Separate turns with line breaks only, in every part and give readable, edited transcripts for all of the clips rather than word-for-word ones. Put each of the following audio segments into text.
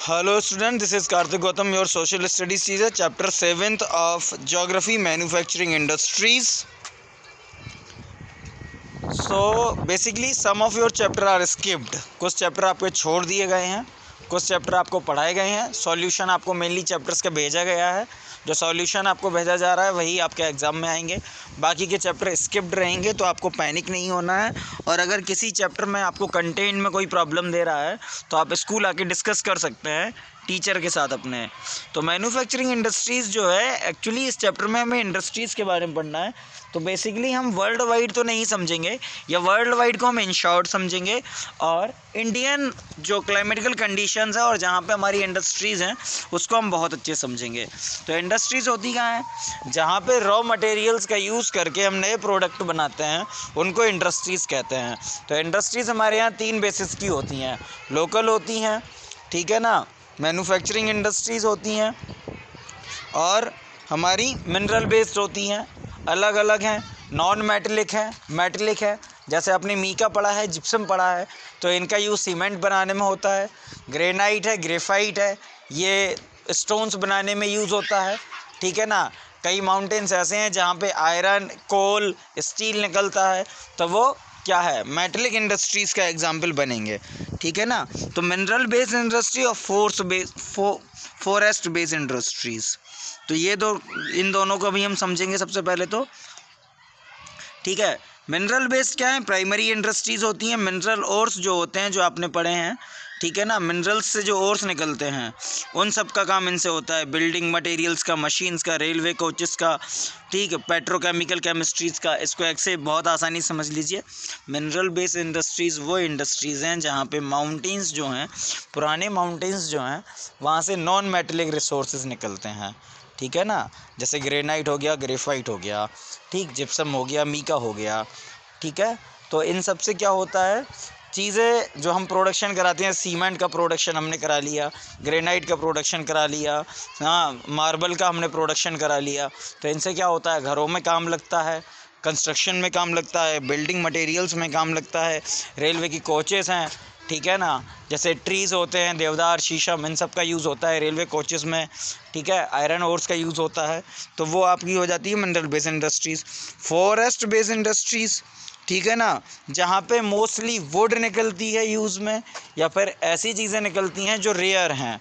Hello student, this is Karthik Gautam, your social studies teacher, chapter 7th of Geography Manufacturing Industries. So basically some of your chapter are skipped. कुछ chapter आपके छोड़ दिए गए हैं, कुछ chapter आपको पढ़ाए गए हैं. सॉल्यूशन आपको मेनली चैप्टर्स का भेजा गया है. जो सॉल्यूशन आपको भेजा जा रहा है वही आपके एग्ज़ाम में आएंगे. बाकी के चैप्टर स्किप्ड रहेंगे, तो आपको पैनिक नहीं होना है. और अगर किसी चैप्टर में आपको कंटेंट में कोई प्रॉब्लम दे रहा है तो आप स्कूल आके डिस्कस कर सकते हैं टीचर के साथ अपने. तो मैन्युफैक्चरिंग इंडस्ट्रीज़ जो है, एक्चुअली इस चैप्टर में हमें इंडस्ट्रीज़ के बारे में पढ़ना है. तो बेसिकली हम वर्ल्ड वाइड तो नहीं समझेंगे, या वर्ल्ड वाइड को हम इन शॉर्ट समझेंगे, और इंडियन जो क्लाइमेटिकल कंडीशंस है और जहाँ पे हमारी इंडस्ट्रीज़ हैं उसको हम बहुत अच्छे समझेंगे. तो इंडस्ट्रीज़ होती कहाँ हैं? जहाँ पे रॉ मटेरियल्स का यूज़ करके हम नए प्रोडक्ट बनाते हैं, उनको इंडस्ट्रीज़ कहते हैं. तो इंडस्ट्रीज़ हमारे यहाँ 3 बेसिस की होती हैं. लोकल होती हैं, ठीक है ना, मैन्युफैक्चरिंग इंडस्ट्रीज़ होती हैं, और हमारी मिनरल बेस्ड होती हैं. अलग अलग हैं. नॉन मेटलिक है, मेटलिक है. जैसे आपने मीका पढ़ा है, जिप्सम पढ़ा है, तो इनका यूज़ सीमेंट बनाने में होता है. ग्रेनाइट है, ग्रेफाइट है, ये स्टोन्स बनाने में यूज़ होता है. ठीक है ना. कई माउंटेन्स ऐसे हैं जहाँ पे आयरन, कोल, स्टील निकलता है, तो वो क्या है, मेटलिक इंडस्ट्रीज़ का एग्जाम्पल बनेंगे. ठीक है ना. तो मिनरल बेस्ड इंडस्ट्री और फॉरेस्ट बेस्ड इंडस्ट्रीज़, तो ये इन दोनों को भी हम समझेंगे सबसे पहले. तो ठीक है, मिनरल बेस्ड क्या है? प्राइमरी इंडस्ट्रीज़ होती हैं. मिनरल ओर्स जो होते हैं, जो आपने पढ़े हैं, ठीक है ना, मिनरल्स से जो ओर्स निकलते हैं उन सब का काम इनसे होता है. बिल्डिंग मटेरियल्स का, मशीन्स का, रेलवे कोचेस का, ठीक है, पेट्रोकेमिकल केमिस्ट्रीज़ का. इसको ऐसे बहुत आसानी समझ लीजिए. मिनरल बेस्ड इंडस्ट्रीज़ वो इंडस्ट्रीज़ हैं जहाँ पे माउंटेन्स जो हैं, पुराने माउंटेन्स जो हैं, वहाँ से नॉन मेटलिक रिसोर्सेज निकलते हैं. ठीक है ना. जैसे ग्रेनाइट हो गया, ग्रेफाइट हो गया, ठीक, जिप्सम हो गया, मीका हो गया. ठीक है. तो इन सब से क्या होता है, चीज़ें जो हम प्रोडक्शन कराते हैं, सीमेंट का प्रोडक्शन हमने करा लिया, ग्रेनाइट का प्रोडक्शन करा लिया, हाँ, मार्बल का हमने प्रोडक्शन करा लिया. तो इनसे क्या होता है, घरों में काम लगता है, कंस्ट्रक्शन में काम लगता है, बिल्डिंग मटेरियल्स में काम लगता है, रेलवे की कोचेस हैं, ठीक है ना, जैसे ट्रीज़ होते हैं, देवदार, शीशम, इन सब का यूज़ होता है रेलवे कोचेस में. ठीक है. आयरन ओर्स का यूज़ होता है. तो वो आपकी हो जाती है mineral based industries. Forest based industries, ठीक है ना, जहाँ पे मोस्टली वुड निकलती है यूज़ में, या फिर ऐसी चीज़ें निकलती हैं जो रेयर हैं.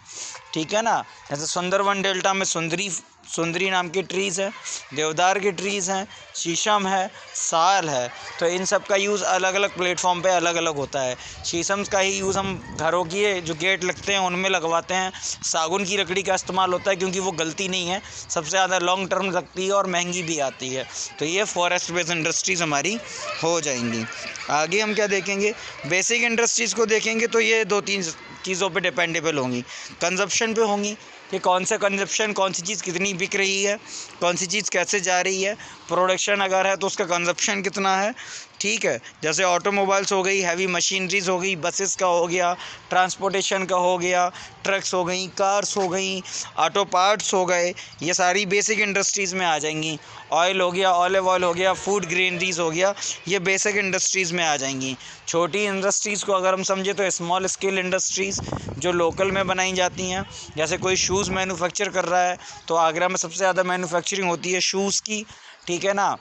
ठीक है ना. जैसे सुंदरवन डेल्टा में सुंदरी नाम की ट्रीज़ है, देवदार की ट्रीज़ हैं, शीशम है, साल है. तो इन सब का यूज़ अलग अलग प्लेटफॉर्म पे अलग अलग होता है. शीशम का ही यूज़ हम घरों की जो गेट लगते हैं उनमें लगवाते हैं. सागुन की लकड़ी का इस्तेमाल होता है क्योंकि वो गलती नहीं है, सबसे ज़्यादा लॉन्ग टर्म लगती है और महंगी भी आती है. तो ये फॉरेस्ट बेस्ड इंडस्ट्रीज़ हमारी हो जाएंगी. आगे हम क्या देखेंगे, बेसिक इंडस्ट्रीज़ को देखेंगे. तो ये 2-3 चीज़ों पे डिपेंडेबल होंगी. कंजप्शन पे होंगी कि कौन सा कंजप्शन, कौन सी चीज़ कितनी बिक रही है, कौन सी चीज़ कैसे जा रही है. प्रोडक्शन अगर है तो उसका कंजप्शन कितना है. ठीक है. जैसे ऑटोमोबाइल्स हो गई, हैवी मशीनरीज हो गई, बसेस का हो गया, ट्रांसपोर्टेशन का हो गया, ट्रक्स हो गई, कार्स हो गई, ऑटो पार्ट्स हो गए, ये सारी बेसिक इंडस्ट्रीज़ में आ जाएंगी. ऑयल हो गया, ऑलिव ऑयल हो गया, फूड ग्रेनरीज हो गया, ये बेसिक इंडस्ट्रीज़ में आ जाएंगी. छोटी इंडस्ट्रीज़ को अगर हम समझे तो स्मॉल स्केल इंडस्ट्रीज़ जो लोकल में बनाई जाती हैं. जैसे कोई शूज़ मैन्युफैक्चर कर रहा है तो आगरा में सबसे ज़्यादा मैन्युफैक्चरिंग होती है शूज़ की. ठीक है ना.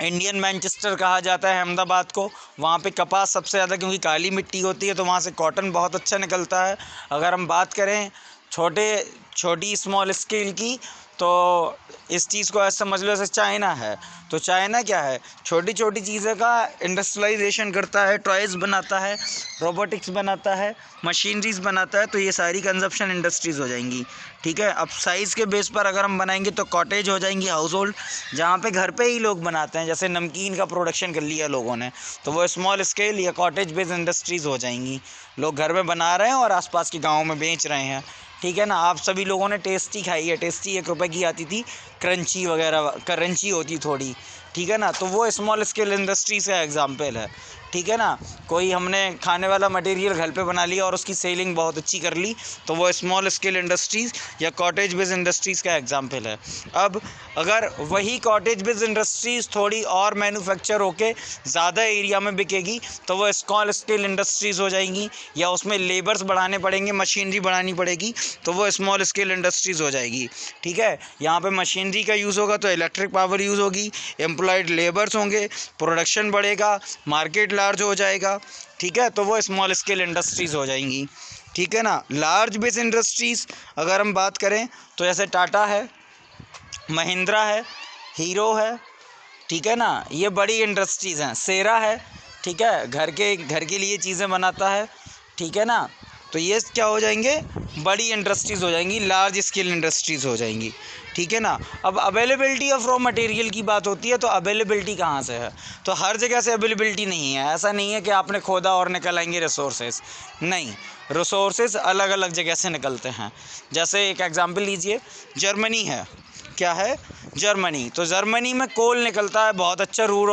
इंडियन मैनचेस्टर कहा जाता है अहमदाबाद को. वहाँ पे कपास सबसे ज़्यादा, क्योंकि काली मिट्टी होती है, तो वहाँ से कॉटन बहुत अच्छा निकलता है. अगर हम बात करें छोटी स्मॉल स्केल की, तो इस चीज़ को ऐसा समझ लो जैसे चाइना है. तो चाइना क्या है, छोटी छोटी चीज़ें का इंडस्ट्रियलाइजेशन करता है, टॉयज़ बनाता है, रोबोटिक्स बनाता है, मशीनरीज बनाता है. तो ये सारी कंजप्शन इंडस्ट्रीज़ हो जाएंगी. ठीक है. अब साइज़ के बेस पर अगर हम बनाएंगे तो कॉटेज हो जाएंगी, हाउस होल्ड, जहाँ पे घर पे ही लोग बनाते हैं. जैसे नमकीन का प्रोडक्शन कर लिया लोगों ने, तो वो स्मॉल स्केल या कॉटेज बेस्ड इंडस्ट्रीज़ हो जाएंगी. लोग घर में बना रहे हैं और आसपास के गाँव में बेच रहे हैं. ठीक है ना. आप सभी लोगों ने टेस्टी खाई है. टेस्टी 1 रुपये की आती थी, क्रंची वगैरह, क्रंची होती थोड़ी. ठीक है ना. तो वो स्मॉल स्केल इंडस्ट्रीज़ का एग्जाम्पल है. ठीक है ना। कोई हमने खाने वाला मटेरियल घर पे बना लिया और उसकी सेलिंग बहुत अच्छी कर ली, तो वो स्मॉल स्केल इंडस्ट्रीज़ या कॉटेज बेस्ड इंडस्ट्रीज़ का एग्जाम्पल है। अब अगर वही कॉटेज बेस्ड इंडस्ट्रीज़ थोड़ी और मैन्युफैक्चर होके ज़्यादा एरिया में बिकेगी तो वो स्मॉल स्केल इंडस्ट्रीज़ हो जाएंगी, या उसमें लेबर्स बढ़ाने पड़ेंगे, मशीनरी बढ़ानी पड़ेगी, तो वो स्मॉल स्केल इंडस्ट्रीज़ हो जाएगी। ठीक है, यहाँ पे मशीनरी का यूज़ होगा तो इलेक्ट्रिक पावर यूज़ होगी, एम्प्लॉयड लेबर्स होंगे, प्रोडक्शन बढ़ेगा, मार्केट लार्ज हो जाएगा। ठीक है, तो वो स्मॉल स्केल इंडस्ट्रीज़ हो जाएंगी। ठीक है ना। लार्ज बेस इंडस्ट्रीज़ अगर हम बात करें तो जैसे टाटा है, महिंद्रा है, हीरो है, ठीक है ना, ये बड़ी इंडस्ट्रीज़ हैं। सेरा है, ठीक है, घर के लिए चीज़ें बनाता है, ठीक है ना। तो ये क्या हो जाएंगे, बड़ी इंडस्ट्रीज़ हो जाएंगी, लार्ज स्केल इंडस्ट्रीज़ हो जाएंगी। ठीक है ना। अब अवेलेबिलिटी ऑफ रॉ मटेरियल की बात होती है, तो अवेलेबिलिटी कहाँ से है, तो हर जगह से अवेलेबिलिटी नहीं है। ऐसा नहीं है कि आपने खोदा और निकल आएंगे रिसोर्सेज, नहीं, रिसोर्सेज अलग अलग जगह से निकलते हैं। जैसे एक एग्जांपल लीजिए, जर्मनी है, क्या है, जर्मनी। तो जर्मनी में कोल निकलता है बहुत अच्छा, रूर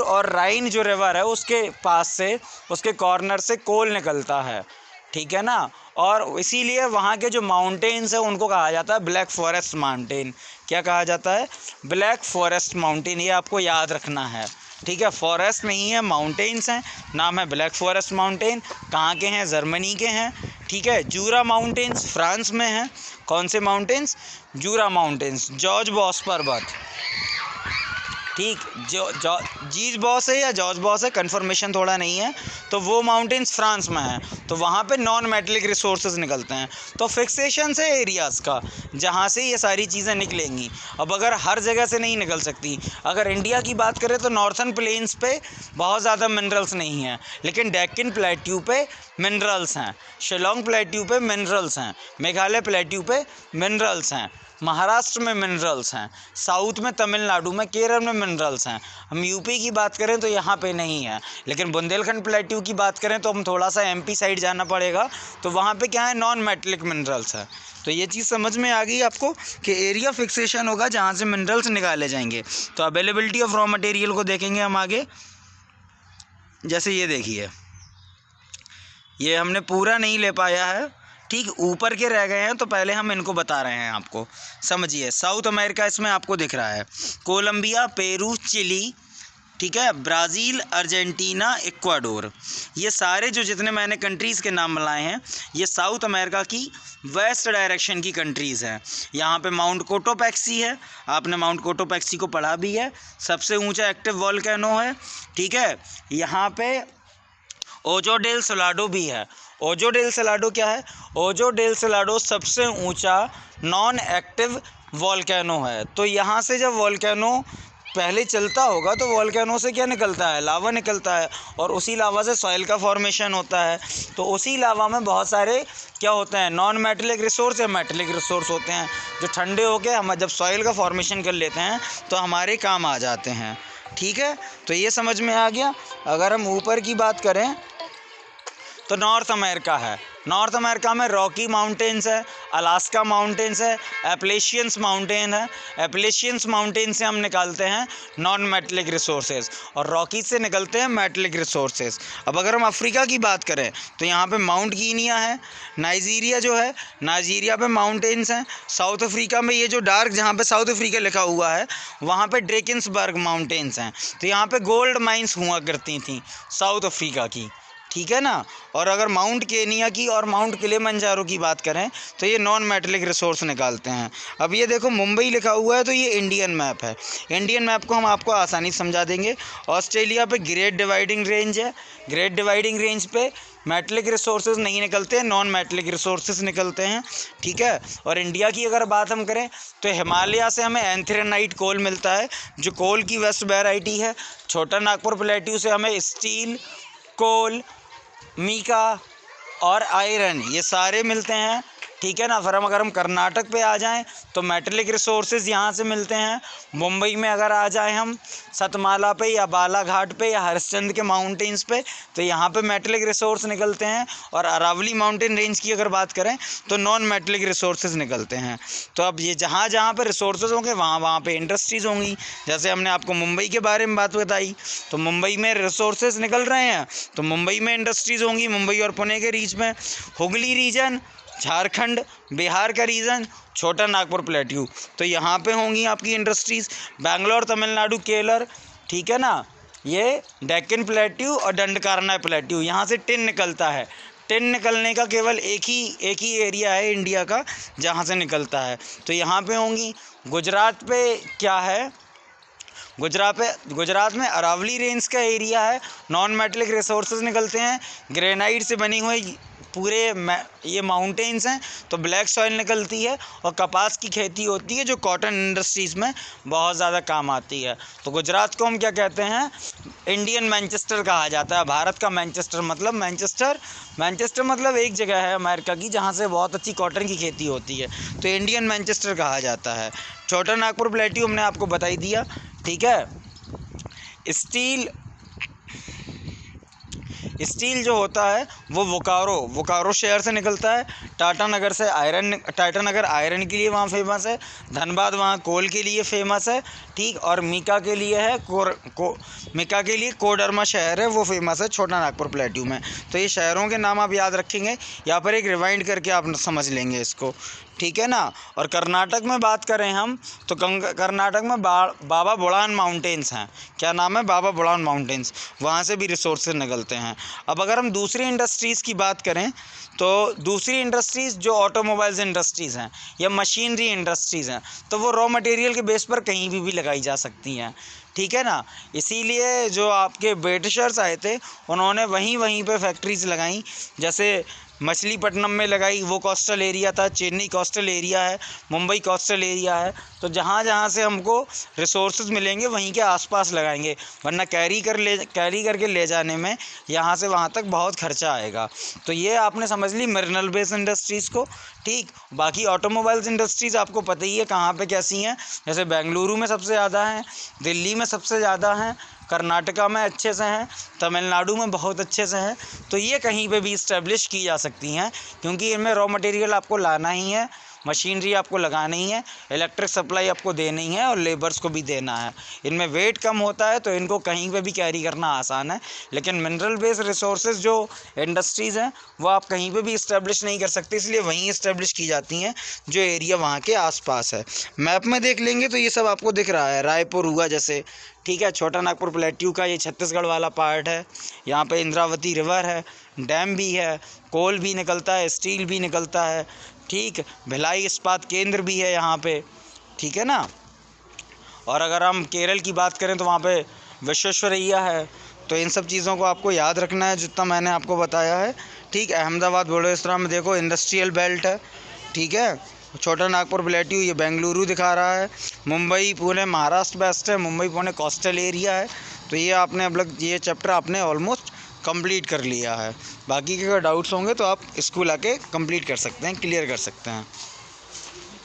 और राइन जो रिवर है उसके पास से, उसके कॉर्नर से कोल निकलता है। ठीक है ना। और इसीलिए वहाँ के जो माउंटेन्स हैं उनको कहा जाता है ब्लैक फॉरेस्ट माउंटेन। क्या कहा जाता है, ब्लैक फॉरेस्ट माउंटेन, ये आपको याद रखना है। ठीक है, फॉरेस्ट नहीं है, माउंटेन्स हैं, नाम है ब्लैक फॉरेस्ट माउंटेन। कहाँ के हैं, जर्मनी के हैं। ठीक है, जूरा माउंटेन्स फ्रांस में हैं। कौन से माउंटेन्स, जूरा माउंटेन्स, जॉर्ज बॉस पर्वत। ठीक, जीज बॉस है या जॉर्ज बॉस है, कन्फर्मेशन थोड़ा नहीं है, तो वो माउंटेन्स फ्रांस में है। तो वहाँ पे नॉन मेटलिक रिसोर्सेज निकलते हैं। तो फिक्सेशन से एरियाज़ का जहाँ से ये सारी चीज़ें निकलेंगी। अब अगर हर जगह से नहीं निकल सकती, अगर इंडिया की बात करें तो नॉर्थन प्लेन्स पे बहुत ज़्यादा मिनरल्स नहीं हैं, लेकिन डेक्कन प्लेट्यू पे मिनरल्स हैं, शिलोंग प्लेट्यू पे मिनरल्स हैं, मेघालय प्लेट्यू पे मिनरल्स हैं, महाराष्ट्र में मिनरल्स हैं, साउथ में तमिलनाडु में, केरल में मिनरल्स हैं। हम यूपी की बात करें तो यहाँ पे नहीं है, लेकिन बुंदेलखंड प्लेट्यू की बात करें तो हम थोड़ा सा एमपी साइड जाना पड़ेगा, तो वहाँ पे क्या है, नॉन मेटलिक मिनरल्स है। तो ये चीज़ समझ में आ गई आपको कि एरिया फिक्सेशन होगा जहाँ से मिनरल्स निकाले जाएंगे। तो अवेलेबिलिटी ऑफ रॉ मटेरियल को देखेंगे हम आगे। जैसे ये देखिए, ये हमने पूरा नहीं ले पाया है, ठीक, ऊपर के रह गए हैं, तो पहले हम इनको बता रहे हैं आपको, समझिए। साउथ अमेरिका इसमें आपको दिख रहा है, कोलंबिया, पेरू, चिली, ठीक है, ब्राज़ील, अर्जेंटीना, इक्वाडोर, ये सारे जो जितने मैंने कंट्रीज़ के नाम बनाए हैं, ये साउथ अमेरिका की वेस्ट डायरेक्शन की कंट्रीज़ हैं। यहाँ पे माउंट कोटोपैक्सी है, आपने माउंट कोटोपैक्सी को पढ़ा भी है, सबसे ऊंचा एक्टिव वोल्केनो है। ठीक है, यहाँ पे ओजो डेल सलाडो भी है। ओजो डेल सलाडो क्या है, ओजो डेल सलाडो सबसे ऊंचा नॉन एक्टिव वोल्केनो है। तो यहाँ से जब वोल्केनो पहले चलता होगा तो वोल्केनो से क्या निकलता है, लावा निकलता है, और उसी लावा से सॉइल का फॉर्मेशन होता है। तो उसी लावा में बहुत सारे क्या होते हैं, नॉन मेटलिक रिसोर्स या मेटलिक रिसोर्स होते हैं, जो ठंडे होके हम जब सॉइल का फॉर्मेशन कर लेते हैं तो हमारे काम आ जाते हैं। ठीक है, तो ये समझ में आ गया। अगर हम ऊपर की बात करें तो नॉर्थ अमेरिका है, नॉर्थ अमेरिका में रॉकी माउंटेन्स है, अलास्का माउंटेन्स है, एप्लेशियंस माउंटेन है। एप्लेशियंस माउंटेन से हम निकालते हैं नॉन मेटलिक रिसोर्सेज, और रॉकी से निकलते हैं मेटलिक रिसोर्सेज। अब अगर हम अफ्रीका की बात करें तो यहाँ पे माउंट कीनिया है, नाइजीरिया जो है, नाइजीरिया पे माउंटेन्स हैं। साउथ अफ्रीका में ये जो डार्क जहाँ पे साउथ अफ्रीका लिखा हुआ है वहाँ पे ड्रेकिंसबर्ग माउंटेन्स हैं। तो यहाँ पे गोल्ड माइंस हुआ करती थी साउथ अफ्रीका की। ठीक है ना। और अगर माउंट केनिया की और माउंट किलिमंजारो की बात करें तो ये नॉन मेटलिक रिसोर्स निकालते हैं। अब ये देखो मुंबई लिखा हुआ है तो ये इंडियन मैप है। इंडियन मैप को हम आपको आसानी से समझा देंगे। ऑस्ट्रेलिया पे ग्रेट डिवाइडिंग रेंज है, ग्रेट डिवाइडिंग रेंज पे मेटलिक रिसोर्सेज नहीं निकलते, नॉन मेटलिक रिसोर्सेज निकलते हैं। ठीक है। और इंडिया की अगर बात हम करें तो हिमालय से हमें एंथ्रेनाइट कोल मिलता है, जो कोल की वेस्ट वैरायटी है। छोटा नागपुर प्लेट्यू से हमें स्टील, कोल, मीका और आयरन ये सारे मिलते हैं। ठीक है ना। फिर अगर हम कर्नाटक पे आ जाएं तो मेटलिक रिसोर्सेज यहाँ से मिलते हैं। मुंबई में अगर आ जाएं हम सतमाला पे या बालाघाट पे या हरिश्चंद्र के माउंटेन्स पे तो यहाँ पे मेटलिक रिसोर्स निकलते हैं। और अरावली माउंटेन रेंज की अगर बात करें तो नॉन मेटलिक रिसोर्सेज निकलते हैं। तो अब ये जहाँ जहाँ पे रिसोर्सेज होंगे वहाँ वहाँ पे इंडस्ट्रीज़ होंगी। जैसे हमने आपको मुंबई के बारे में बात बताई तो मुंबई में रिसोर्सेज निकल रहे हैं तो मुंबई में इंडस्ट्रीज़ होंगी। मुंबई और पुणे के रीच में हुगली रीजन, झारखंड, बिहार का रीजन, छोटा नागपुर प्लेट्यू, तो यहाँ पे होंगी आपकी इंडस्ट्रीज़। बेंगलोर, तमिलनाडु, केरल, ठीक है ना, ये डेक्कन प्लेट्यू और दंडकारना प्लेट्यू, यहाँ से टिन निकलता है। टिन निकलने का केवल एक ही एरिया है इंडिया का जहाँ से निकलता है, तो यहाँ पे होंगी। गुजरात पे क्या है, गुजरात में अरावली रेंज का एरिया है, नॉन मेटलिक रिसोर्सेज निकलते हैं। ग्रेनाइट से बनी हुई पूरे ये माउंटेन्स हैं तो ब्लैक सॉइल निकलती है और कपास की खेती होती है जो कॉटन इंडस्ट्रीज़ में बहुत ज़्यादा काम आती है। तो गुजरात को हम क्या कहते हैं, इंडियन मैनचेस्टर कहा जाता है। भारत का मैनचेस्टर मतलब मैनचेस्टर मतलब एक जगह है अमेरिका की जहाँ से बहुत अच्छी कॉटन की खेती होती है, तो इंडियन मैनचेस्टर कहा जाता है। छोटा नागपुर प्लेट्यू हमने आपको बता ही दिया, ठीक है। स्टील जो होता है वो बोकारो शहर से निकलता है। टाटानगर आयरन के लिए वहाँ फेमस है। धनबाद वहाँ कोल के लिए फेमस है, ठीक। और मीका के लिए कोडरमा शहर है, वो फेमस है छोटा नागपुर प्लेट्यू में। तो ये शहरों के नाम आप याद रखेंगे, यहाँ पर एक रिवाइंड करके आप समझ लेंगे इसको, ठीक है ना। और कर्नाटक में बात करें हम तो कर्नाटक में बाबा बुडान माउंटेन्स हैं। क्या नाम है, बाबा बुडान माउंटेन्स, वहाँ से भी रिसोर्सेज निकलते हैं। अब अगर हम दूसरी इंडस्ट्रीज़ की बात करें तो दूसरी इंडस्ट्रीज़ जो ऑटोमोबाइल्स इंडस्ट्रीज़ हैं या मशीनरी इंडस्ट्रीज़ हैं तो वो रॉ मटेरियल के बेस पर कहीं भी लगाई जा सकती हैं, ठीक है ना। इसीलिए जो आपके ब्रिटिशर्स आए थे उन्होंने वहीं पे फैक्ट्रीज लगाई। जैसे मछलीपट्टनम में लगाई, वो कोस्टल एरिया था। चेन्नई कोस्टल एरिया है, मुंबई कोस्टल एरिया है। तो जहाँ जहाँ से हमको रिसोर्सेज मिलेंगे वहीं के आसपास लगाएंगे, वरना कैरी करके ले जाने में यहाँ से वहाँ तक बहुत खर्चा आएगा। तो ये आपने समझ ली मिनरल बेस इंडस्ट्रीज़ को, ठीक। बाकी ऑटोमोबाइल्स इंडस्ट्रीज़ आपको पता ही है कहाँ पे कैसी हैं। जैसे बेंगलुरु में सबसे ज़्यादा हैं, दिल्ली में सबसे ज़्यादा हैं, कर्नाटका में अच्छे से हैं, तमिलनाडु में बहुत अच्छे से हैं। तो ये कहीं पे भी इस्टेब्लिश की जा सकती हैं क्योंकि इनमें रॉ मटेरियल आपको लाना ही है, मशीनरी आपको लगानी ही है, इलेक्ट्रिक सप्लाई आपको देनी है और लेबर्स को भी देना है। इनमें वेट कम होता है तो इनको कहीं पे भी कैरी करना आसान है। लेकिन मिनरल बेस्ड रिसोर्सेज जो इंडस्ट्रीज़ हैं वो आप कहीं पे भी इस्टेब्लिश नहीं कर सकते, इसलिए वहीं इस्टेब्लिश की जाती हैं जो एरिया वहाँ के आसपास है। मैप में देख लेंगे तो ये सब आपको दिख रहा है, रायपुर हुआ जैसे, ठीक है। छोटा नागपुर प्लेट्यू का ये छत्तीसगढ़ वाला पार्ट है। यहाँ पे इंद्रावती रिवर है, डैम भी है, कोल भी निकलता है, स्टील भी निकलता है, ठीक। भिलाई इस्पात केंद्र भी है यहाँ पे, ठीक है ना। और अगर हम केरल की बात करें तो वहाँ पे विश्वेश्वरैया है। तो इन सब चीज़ों को आपको याद रखना है जितना मैंने आपको बताया है, ठीक। अहमदाबाद बड़ौदा में देखो इंडस्ट्रियल बेल्ट है, ठीक है। छोटा नागपुर प्लेट्यू ये बेंगलुरु दिखा रहा है। मुंबई पुणे महाराष्ट्र बेस्ट है, मुंबई पुणे कोस्टल एरिया है। तो ये आपने अब ये चैप्टर आपने ऑलमोस्ट कंप्लीट कर लिया है। बाकी के अगर डाउट्स होंगे तो आप स्कूल आके कंप्लीट कर सकते हैं, क्लियर कर सकते हैं।